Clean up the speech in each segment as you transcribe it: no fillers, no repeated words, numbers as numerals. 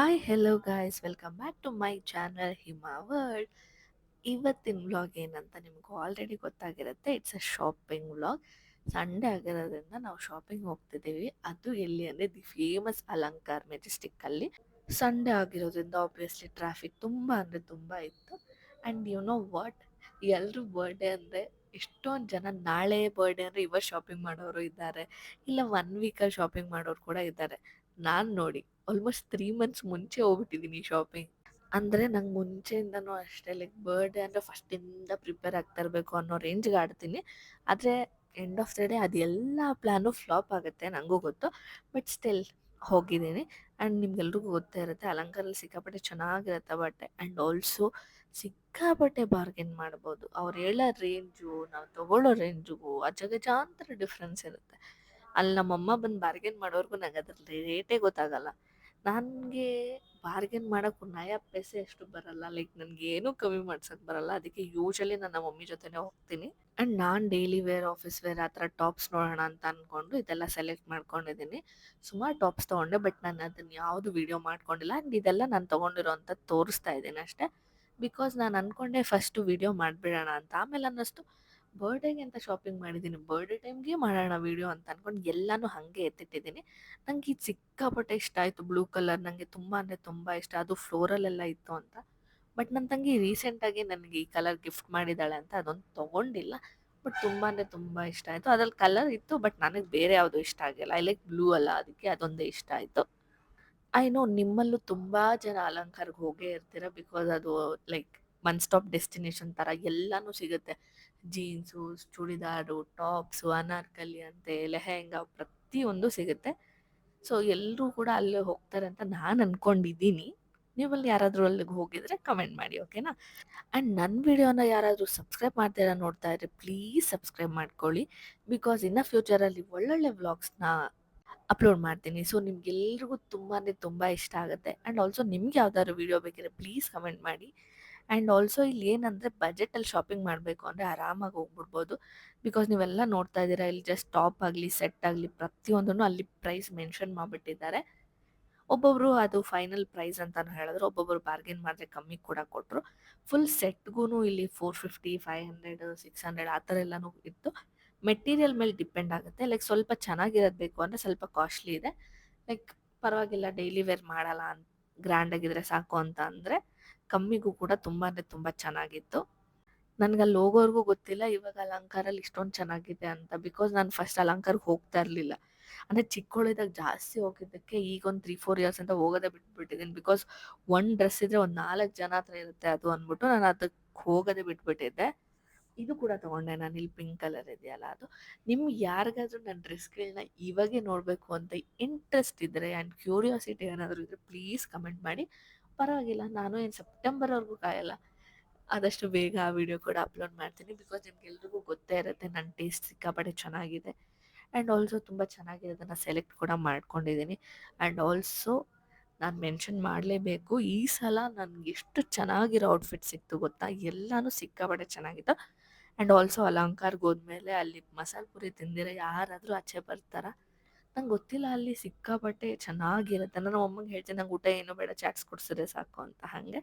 Hi hello guys welcome back to my channel Hima world. ಇವತ್ತಿನ vlog ಏನಂತ ನಿಮ್ಗೆ already ಗೊತ್ತಾಗಿರುತ್ತೆ. It's a shopping vlog. Sunday ಆಗಿರೋದ್ರಿಂದ ನಾವು ಶಾಪಿಂಗ್ ಹೋಗ್ತಿದ್ದೀವಿ. ಅದು ಎಲ್ಲಿ ಅಂದರೆ ದಿ ಫೇಮಸ್ ಅಲಂಕಾರ್ ಮೆಜೆಸ್ಟಿಕ್ಕಲ್ಲಿ. ಸಂಡೇ ಆಗಿರೋದ್ರಿಂದ ಆಬ್ವಿಯಸ್ಲಿ ಟ್ರಾಫಿಕ್ ತುಂಬ ಅಂದರೆ ತುಂಬ ಇತ್ತು. ಆ್ಯಂಡ್ ಯು ನೋ ವಾಟ್, ಎಲ್ಲರೂ ಬರ್ಡೇ ಅಂದರೆ ಎಷ್ಟೊಂದು ಜನ ನಾಳೆ ಬರ್ಡೇ ಅಂದರೆ ಇವತ್ತು ಶಾಪಿಂಗ್ ಮಾಡೋರು ಇದ್ದಾರೆ, ಇಲ್ಲ 1 ವೀಕಲ್ಲಿ ಶಾಪಿಂಗ್ ಮಾಡೋರು ಕೂಡ ಇದ್ದಾರೆ. ನಾನು ನೋಡಿ ಆಲ್ಮೋಸ್ಟ್ 3 ಮಂತ್ಸ್ ಮುಂಚೆ ಹೋಗ್ಬಿಟ್ಟಿದ್ದೀನಿ ಶಾಪಿಂಗ್. ಅಂದರೆ ನಂಗೆ ಮುಂಚೆಯಿಂದನೂ ಅಷ್ಟೇ, ಲೈಕ್ ಬರ್ಡೇ ಅಂದರೆ ಫಸ್ಟಿಂದ ಪ್ರಿಪೇರ್ ಆಗ್ತಾ ಇರಬೇಕು ಅನ್ನೋ ರೇಂಜ್ಗೆ ಆಡ್ತೀನಿ. ಆದರೆ ಎಂಡ್ ಆಫ್ ದ ಡೇ ಅದೆಲ್ಲ ಪ್ಲ್ಯಾನು ಫ್ಲಾಪ್ ಆಗುತ್ತೆ, ನನಗೂ ಗೊತ್ತು. ಬಟ್ ಸ್ಟಿಲ್ ಹೋಗಿದ್ದೀನಿ. ಆ್ಯಂಡ್ ನಿಮ್ಗೆಲ್ರಿಗೂ ಗೊತ್ತೇ ಇರುತ್ತೆ, ಅಲಂಕಾರಲ್ಲಿ ಸಿಕ್ಕಾಪಟ್ಟೆ ಚೆನ್ನಾಗಿರುತ್ತೆ ಬಟ್ಟೆ. ಆ್ಯಂಡ್ ಆಲ್ಸೋ ಸಿಕ್ಕಾಪಟ್ಟೆ ಬಾರ್ಗೇನ್ ಮಾಡ್ಬೋದು. ಅವ್ರು ಹೇಳೋ ರೇಂಜು ನಾವು ತೊಗೊಳ್ಳೋ ರೇಂಜಿಗೂ ಅಜಗಜಾಂತರ ಡಿಫ್ರೆನ್ಸ್ ಇರುತ್ತೆ. ಅಲ್ಲಿ ನಮ್ಮಮ್ಮ ಬಂದು ಬಾರ್ಗೇನ್ ಮಾಡೋರ್ಗೂ ನಂಗೆ ಅದ್ರ ರೇಟೇ ಗೊತ್ತಾಗಲ್ಲ. ನನಗೆ ಬಾರ್ಗೇನ್ ಮಾಡೋಕ್ಕೂ ನಯ ಪೈಸೆ ಅಷ್ಟು ಬರಲ್ಲ, ಲೈಕ್ ನನಗೇನೂ ಕಮ್ಮಿ ಮಾಡ್ಸೋಕ್ಕೆ ಬರಲ್ಲ. ಅದಕ್ಕೆ ಯೂಶಲಿ ನಾನು ನಮ್ಮ ಮಮ್ಮಿ ಜೊತೆನೇ ಹೋಗ್ತೀನಿ. ಆ್ಯಂಡ್ ನಾನು ಡೈಲಿ ವೇರ್, ಆಫೀಸ್ ವೇರ್ ಆ ಥರ ಟಾಪ್ಸ್ ನೋಡೋಣ ಅಂತ ಅಂದ್ಕೊಂಡು ಇದೆಲ್ಲ ಸೆಲೆಕ್ಟ್ ಮಾಡ್ಕೊಂಡಿದ್ದೀನಿ. ಸುಮಾರು ಟಾಪ್ಸ್ ತೊಗೊಂಡೆ, ಬಟ್ ನಾನು ಅದನ್ನು ಯಾವುದು ವೀಡಿಯೋ ಮಾಡ್ಕೊಂಡಿಲ್ಲ. ಆ್ಯಂಡ್ ಇದೆಲ್ಲ ನಾನು ತೊಗೊಂಡಿರೋಂಥದ್ದು ತೋರಿಸ್ತಾ ಇದ್ದೀನಿ ಅಷ್ಟೇ. ಬಿಕಾಸ್ ನಾನು ಅಂದ್ಕೊಂಡೆ ಫಸ್ಟು ವೀಡಿಯೋ ಮಾಡಿಬಿಡೋಣ ಅಂತ. ಆಮೇಲೆ ಅನ್ನಿಸ್ತು ಬರ್ಡೇಗೆ ಅಂತ ಶಾಪಿಂಗ್ ಮಾಡಿದ್ದೀನಿ, ಬರ್ಡೇ ಟೈಮ್ಗೆ ಮಾಡೋಣ ವೀಡಿಯೋ ಅಂತ ಅಂದ್ಕೊಂಡು ಎಲ್ಲನೂ ಹಾಗೆ ಎತ್ತಿಟ್ಟಿದ್ದೀನಿ. ನಂಗೆ ಇದು ಸಿಕ್ಕಾಪಟ್ಟೆ ಇಷ್ಟ ಆಯಿತು. ಬ್ಲೂ ಕಲರ್ ನನಗೆ ತುಂಬ ಅಂದರೆ ತುಂಬ ಇಷ್ಟ, ಅದು ಫ್ಲೋರಲೆಲ್ಲ ಇತ್ತು ಅಂತ. ಬಟ್ ನನ್ನ ತಂಗಿ ರೀಸೆಂಟಾಗಿ ನನಗೆ ಈ ಕಲರ್ ಗಿಫ್ಟ್ ಮಾಡಿದ್ದಾಳೆ ಅಂತ ಅದೊಂದು ತೊಗೊಂಡಿಲ್ಲ. ಬಟ್ ತುಂಬ ಅಂದರೆ ತುಂಬ ಇಷ್ಟ ಆಯಿತು. ಅದ್ರಲ್ಲಿ ಕಲರ್ ಇತ್ತು, ಬಟ್ ನನಗೆ ಬೇರೆ ಯಾವುದು ಇಷ್ಟ ಆಗಿಲ್ಲ. ಐ ಲೈಕ್ ಬ್ಲೂ ಅಲ್ಲ, ಅದಕ್ಕೆ ಅದೊಂದೇ ಇಷ್ಟ ಆಯಿತು. ಐ ನೋ ನಿಮ್ಮಲ್ಲೂ ತುಂಬ ಜನ ಅಲಂಕಾರ್ಗೆ ಹೋಗೇ ಇರ್ತೀರ, ಬಿಕಾಸ್ ಅದು ಲೈಕ್ ಒನ್ ಸ್ಟಾಪ್ ಡೆಸ್ಟಿನೇಷನ್ ಥರ ಎಲ್ಲನೂ ಸಿಗುತ್ತೆ. ಜೀನ್ಸು, ಚೂಡಿದಾರು, ಟಾಪ್ಸು, ಅನಾರ್ಕಲಿ ಅಂತೆ, ಲೆಹೆಂಗಾ, ಪ್ರತಿಯೊಂದು ಸಿಗುತ್ತೆ. ಸೊ ಎಲ್ಲರೂ ಕೂಡ ಅಲ್ಲೇ ಹೋಗ್ತಾರೆ ಅಂತ ನಾನು ಅಂದ್ಕೊಂಡಿದ್ದೀನಿ. ನೀವಲ್ಲಿ ಯಾರಾದರೂ ಅಲ್ಲಿಗೆ ಹೋಗಿದ್ರೆ ಕಮೆಂಟ್ ಮಾಡಿ, ಓಕೆನಾ? ಆ್ಯಂಡ್ ನನ್ನ ವಿಡಿಯೋನ ಯಾರಾದರೂ ಸಬ್ಸ್ಕ್ರೈಬ್ ಮಾಡ್ತೀರಾ ನೋಡ್ತಾ ಇದ್ರೆ ಪ್ಲೀಸ್ ಸಬ್ಸ್ಕ್ರೈಬ್ ಮಾಡ್ಕೊಳ್ಳಿ. ಬಿಕಾಸ್ ಇನ್ನು ಫ್ಯೂಚರಲ್ಲಿ ಒಳ್ಳೊಳ್ಳೆ ವ್ಲಾಗ್ಸ್ನ ಅಪ್ಲೋಡ್ ಮಾಡ್ತೀನಿ. ಸೊ ನಿಮ್ಗೆಲ್ರಿಗೂ ತುಂಬ ಅಂದರೆ ತುಂಬ ಇಷ್ಟ ಆಗುತ್ತೆ. ಆ್ಯಂಡ್ ಆಲ್ಸೋ ನಿಮ್ಗೆ ಯಾವ್ದಾದ್ರು ವೀಡಿಯೋ ಬೇಕಿದ್ರೆ ಪ್ಲೀಸ್ ಕಮೆಂಟ್ ಮಾಡಿ. ಆ್ಯಂಡ್ ಆಲ್ಸೋ ಇಲ್ಲಿ ಏನಂದರೆ ಬಜೆಟಲ್ಲಿ ಶಾಪಿಂಗ್ ಮಾಡಬೇಕು ಅಂದರೆ ಆರಾಮಾಗಿ ಹೋಗ್ಬಿಡ್ಬೋದು. ಬಿಕಾಸ್ ನೀವೆಲ್ಲ ನೋಡ್ತಾ ಇದ್ದೀರಾ, ಇಲ್ಲಿ ಜಸ್ಟ್ ಟಾಪ್ ಆಗಲಿ ಸೆಟ್ ಆಗಲಿ ಪ್ರತಿಯೊಂದನ್ನು ಅಲ್ಲಿ ಪ್ರೈಸ್ ಮೆನ್ಷನ್ ಮಾಡಿಬಿಟ್ಟಿದ್ದಾರೆ. ಒಬ್ಬೊಬ್ಬರು ಅದು ಫೈನಲ್ ಪ್ರೈಸ್ ಅಂತಾನು ಹೇಳಿದ್ರು, ಒಬ್ಬೊಬ್ಬರು ಬಾರ್ಗೇನ್ ಮಾಡಿದ್ರೆ ಕಮ್ಮಿ ಕೂಡ ಕೊಟ್ಟರು. ಫುಲ್ ಸೆಟ್ಗೂ ಇಲ್ಲಿ 450, 500, 600 ಆ ಥರ ಎಲ್ಲನೂ ಇತ್ತು. ಮೆಟೀರಿಯಲ್ ಮೇಲೆ ಡಿಪೆಂಡ್ ಆಗುತ್ತೆ. ಲೈಕ್ ಸ್ವಲ್ಪ ಚೆನ್ನಾಗಿರೋದು ಬೇಕು ಅಂದರೆ ಸ್ವಲ್ಪ ಕಾಸ್ಟ್ಲಿ ಇದೆ. ಲೈಕ್ ಪರವಾಗಿಲ್ಲ, ಡೈಲಿ ವೇರ್ ಮಾಡಲ್ಲ ಅಂತ, ಗ್ರ್ಯಾಂಡ್ ಆಗಿದ್ರೆ ಸಾಕು ಅಂತ ಅಂದರೆ ಕಮ್ಮಿಗೂ ಕೂಡ ತುಂಬ ಅಂದರೆ ತುಂಬ ಚೆನ್ನಾಗಿತ್ತು. ನನ್ಗೆ ಅಲ್ಲಿ ಹೋಗೋವರೆಗೂ ಗೊತ್ತಿಲ್ಲ ಇವಾಗ ಅಲಂಕಾರಲ್ಲಿ ಇಷ್ಟೊಂದು ಚೆನ್ನಾಗಿದೆ ಅಂತ. ಬಿಕಾಸ್ ನಾನು ಫಸ್ಟ್ ಅಲಂಕಾರಕ್ಕೆ ಹೋಗ್ತಾ ಇರಲಿಲ್ಲ. ಅಂದರೆ ಚಿಕ್ಕವಳಿದ್ದಾಗ ಜಾಸ್ತಿ ಹೋಗಿದ್ದಕ್ಕೆ ಈಗ ಒಂದು 3-4 ಇಯರ್ಸ್ ಅಂತ ಹೋಗೋದೇ ಬಿಟ್ಬಿಟ್ಟಿದ್ದೀನಿ. ಬಿಕಾಸ್ ಒಂದು ಡ್ರೆಸ್ ಇದ್ರೆ ಒಂದು 4 ಜನ ಹತ್ರ ಇರುತ್ತೆ ಅದು ಅಂದ್ಬಿಟ್ಟು ನಾನು ಅದಕ್ಕೆ ಹೋಗೋದೇ ಬಿಟ್ಬಿಟ್ಟಿದ್ದೆ. ಇದು ಕೂಡ ತೊಗೊಂಡೆ ನಾನು, ಇಲ್ಲಿ ಪಿಂಕ್ ಕಲರ್ ಇದೆಯಲ್ಲ ಅದು. ನಿಮ್ಗೆ ಯಾರಿಗಾದ್ರೂ ನನ್ನ ಡ್ರೆಸ್ಗಳನ್ನ ಇವಾಗೇ ನೋಡಬೇಕು ಅಂತ ಇಂಟ್ರೆಸ್ಟ್ ಇದ್ದರೆ ಆ್ಯಂಡ್ ಕ್ಯೂರಿಯಾಸಿಟಿ ಏನಾದರೂ ಇದ್ದರೆ ಪ್ಲೀಸ್ ಕಮೆಂಟ್ ಮಾಡಿ. ಪರವಾಗಿಲ್ಲ, ನಾನು ಏನು ಸೆಪ್ಟೆಂಬರ್ವರೆಗೂ ಕಾಯಲ್ಲ, ಆದಷ್ಟು ಬೇಗ ಆ ವಿಡಿಯೋ ಕೂಡ ಅಪ್ಲೋಡ್ ಮಾಡ್ತೀನಿ. ಬಿಕಾಸ್ ನಿಮ್ಗೆಲ್ರಿಗೂ ಗೊತ್ತೇ ಇರುತ್ತೆ ನನ್ನ ಟೇಸ್ಟ್ ಸಿಕ್ಕಾಪಟ್ಟೆ ಚೆನ್ನಾಗಿದೆ. ಆ್ಯಂಡ್ ಆಲ್ಸೋ ತುಂಬ ಚೆನ್ನಾಗಿರೋದನ್ನು ಸೆಲೆಕ್ಟ್ ಕೂಡ ಮಾಡ್ಕೊಂಡಿದ್ದೀನಿ. ಆ್ಯಂಡ್ ಆಲ್ಸೋ ನಾನು ಮೆನ್ಷನ್ ಮಾಡಲೇಬೇಕು, ಈ ಸಲ ನನಗೆ ಎಷ್ಟು ಚೆನ್ನಾಗಿರೋ ಔಟ್ಫಿಟ್ ಸಿಕ್ತು ಗೊತ್ತಾ, ಎಲ್ಲನೂ ಸಿಕ್ಕಾಪಟ್ಟೆ ಚೆನ್ನಾಗಿತ್ತು. ಆ್ಯಂಡ್ ಆಲ್ಸೋ ಅಲಂಕಾರ್ಗೆ ಹೋದ್ಮೇಲೆ ಅಲ್ಲಿ ಮಸಾಲೆ ಪುರಿ ತಿಂದಿರೋ ಯಾರಾದರೂ ಆಚೆ ಬರ್ತಾರಾ? ನಂಗೆ ಗೊತ್ತಿಲ್ಲ, ಅಲ್ಲಿ ಸಿಕ್ಕಾಪಟ್ಟೆ ಚೆನ್ನಾಗಿರುತ್ತೆ. ನಾನು ನಮ್ಮ ಅಮ್ಮಂಗೆ ಹೇಳ್ತೀನಿ ನಂಗೆ ಊಟ ಏನೂ ಬೇಡ, ಚಾಟ್ಸ್ ಕೊಡಿಸಿದ್ರೆ ಸಾಕು ಅಂತ. ಹಾಗೆ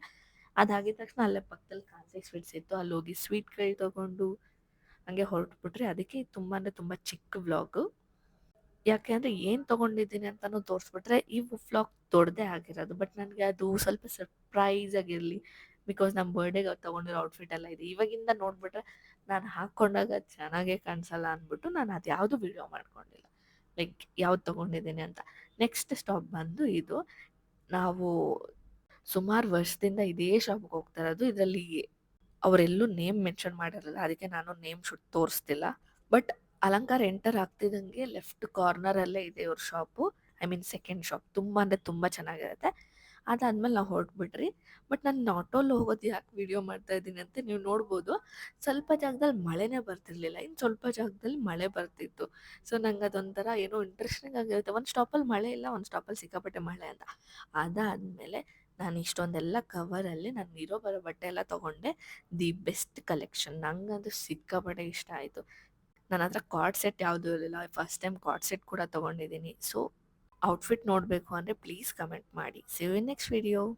ಅದಾಗಿದ ತಕ್ಷಣ ಅಲ್ಲೇ ಪಕ್ಕದಲ್ಲಿ ಕಾನ್ಸಿ ಸ್ವೀಟ್ಸ್ ಇತ್ತು, ಅಲ್ಲಿ ಹೋಗಿ ಸ್ವೀಟ್ ಕೈ ತೊಗೊಂಡು ಹಂಗೆ ಹೊರಟ್ಬಿಟ್ರಿ. ಅದಕ್ಕೆ ಇದು ತುಂಬ ಅಂದರೆ ತುಂಬ ಚಿಕ್ಕ ವ್ಲಾಗು. ಯಾಕೆ ಅಂದರೆ ಏನು ತೊಗೊಂಡಿದ್ದೀನಿ ಅಂತಲೂ ತೋರಿಸ್ಬಿಟ್ರೆ ಈ ವ್ಲಾಗ್ ದೊಡ್ಡದೇ ಆಗಿರೋದು. ಬಟ್ ನನಗೆ ಅದು ಸ್ವಲ್ಪ ಸರ್ಪ್ರೈಸ್ ಆಗಿರಲಿ, ಬಿಕಾಸ್ ನಮ್ಮ ಬರ್ಡೇಗೆ ತೊಗೊಂಡಿರೋ ಔಟ್ಫಿಟ್ ಎಲ್ಲ ಇದೆ. ಇವಾಗಿಂದ ನೋಡಿಬಿಟ್ರೆ ನಾನು ಹಾಕ್ಕೊಂಡಾಗ ಚೆನ್ನಾಗೇ ಕಾಣಿಸಲ್ಲ ಅಂದ್ಬಿಟ್ಟು ನಾನು ಅದು ಯಾವುದು ವೀಡಿಯೋ ಮಾಡ್ಕೊಂಡಿಲ್ಲ, ಲೈಕ್ ಯಾವ್ದು ತೊಗೊಂಡಿದ್ದೀನಿ ಅಂತ. ನೆಕ್ಸ್ಟ್ ಸ್ಟಾಪ್ ಬಂದು ಇದು. ನಾವು ಸುಮಾರು ವರ್ಷದಿಂದ ಇದೇ ಶಾಪ್ಗೆ ಹೋಗ್ತಾ ಇರೋದು. ಇದರಲ್ಲಿ ಅವರೆಲ್ಲೂ ನೇಮ್ ಮೆನ್ಷನ್ ಮಾಡಿರಲ್ಲ, ಅದಕ್ಕೆ ನಾನು ನೇಮ್ ತೋರಿಸ್ತಿಲ್ಲ. ಬಟ್ ಅಲಂಕಾರ ಎಂಟರ್ ಆಗ್ತಿದ್ದಂಗೆ ಲೆಫ್ಟ್ ಕಾರ್ನರಲ್ಲೇ ಇದೆ ಇವ್ರ shop. I mean second shop. ತುಂಬ ಅಂದರೆ ತುಂಬ ಚೆನ್ನಾಗಿರುತ್ತೆ. ಅದಾದಮೇಲೆ ನಾವು ಹೊರಟ್ಬಿಟ್ರಿ. ಬಟ್ ನಾನು ಆಟೋಲ್ಲಿ ಹೋಗೋದು ಯಾಕೆ ವೀಡಿಯೋ ಮಾಡ್ತಾ ಇದ್ದೀನಿ ಅಂತ ನೀವು ನೋಡ್ಬೋದು. ಸ್ವಲ್ಪ ಜಾಗದಲ್ಲಿ ಮಳೆನೇ ಬರ್ತಿರ್ಲಿಲ್ಲ, ಇನ್ನು ಸ್ವಲ್ಪ ಜಾಗದಲ್ಲಿ ಮಳೆ ಬರ್ತಿತ್ತು. ಸೊ ನಂಗೆ ಅದೊಂಥರ ಏನೋ ಇಂಟ್ರೆಸ್ಟಿಂಗ್ ಆಗಿರುತ್ತೆ. ಒಂದು ಸ್ಟಾಪಲ್ಲಿ ಮಳೆ ಇಲ್ಲ, ಒಂದು ಸ್ಟಾಪಲ್ಲಿ ಸಿಕ್ಕಾಪಟ್ಟೆ ಮಳೆ ಅಂತ. ಅದಾದಮೇಲೆ ನಾನು ಇಷ್ಟೊಂದೆಲ್ಲ ಕವರಲ್ಲಿ ನಾನು ಇರೋ ಬರೋ ಬಟ್ಟೆ ಎಲ್ಲ ತೊಗೊಂಡೆ. ದಿ ಬೆಸ್ಟ್ ಕಲೆಕ್ಷನ್, ನಂಗಂತೂ ಸಿಕ್ಕಾಪಟ್ಟೆ ಇಷ್ಟ ಆಯಿತು. ನನ್ನ ಹತ್ರ ಕಾರ್ಡ್ ಸೆಟ್ ಯಾವುದೂ ಇರಲಿಲ್ಲ, ಫಸ್ಟ್ ಟೈಮ್ ಕಾರ್ಡ್ ಸೆಟ್ ಕೂಡ ತೊಗೊಂಡಿದ್ದೀನಿ. ಸೊ ಔಟ್ಫಿಟ್ ನೋಡಬೇಕು ಅಂದರೆ ಪ್ಲೀಸ್ ಕಮೆಂಟ್ ಮಾಡಿ. See you in next video.